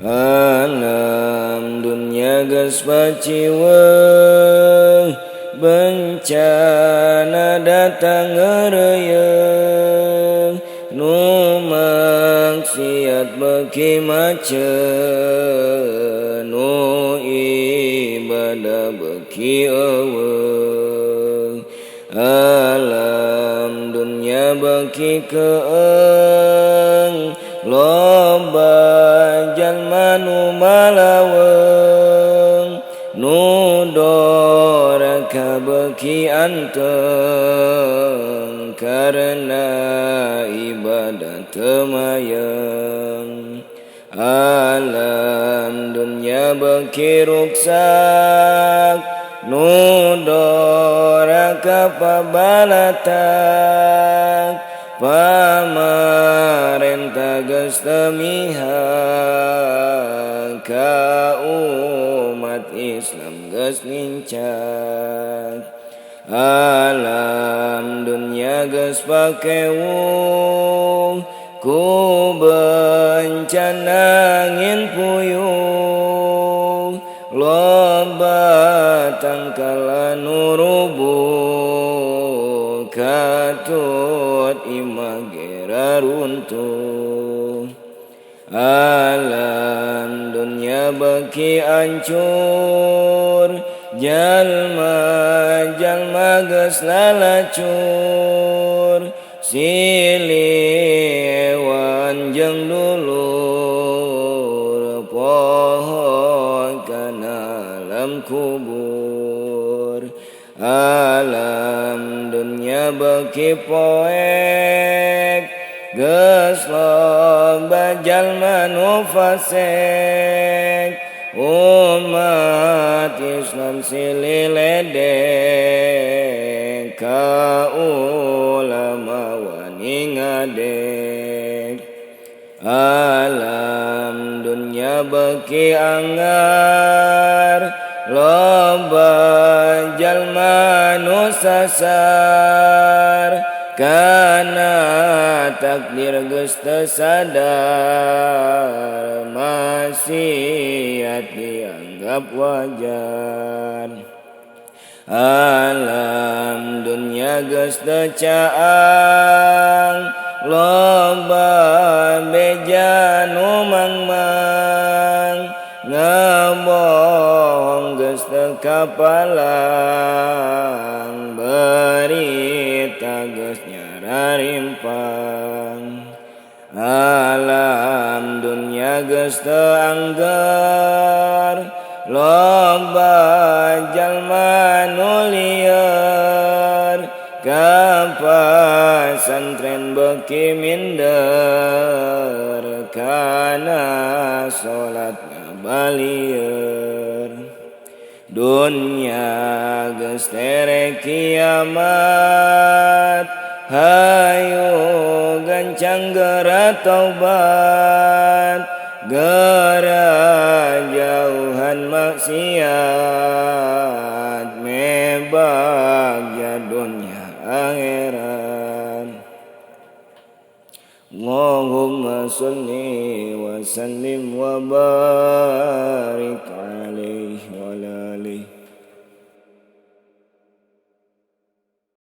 Alam dunya geus paciweung, bencana datang ngeureyeung, nu maksiat beuki maceun, nu ibadah beuki eueuh. Alam dunya beuki keung, loba jalma nu malaweung, nu doraka beuki anteng, karena ibadah teu mayeng. Alam dunya beuki ruksak, nu doraka pabalatak, pamarentah geus teu mihak, ka umat Islam geus nincak. Alam dunya geus pakewuh, ku bencana angin puyuh, loba tangkal anu rubuh, katut imah ge raruntuh. Alam dunya beuki ancur, jalma-jalma geus lalacur, silih hewan jeung dulur, poho kana alam kubur. Alam dunya beuki poek, geus loba jalma nu fasek, umat Islam silih ledek, ka ulama wani ngadek. Alam dunya beuki anggar, loba jalma nu sasar, kana takdir geus teu sadar, maksiat dianggap wajar. Alam dunya geus teu caang, loba beja nu mangmang, ngabohong geus teu kapalang, berita geus nyararimpang. Alam dunya geus teu anggar, loba jalma nu lieur, ka pasantren beuki minder, kana salat ngabalieur. Dunya geus tere kiamat, hayu gancang geura taubat, geura jauhan maksiat, mebagja dunya akhirat. Allahumma sholli wa sallim wa barik alaihi wa ala alihi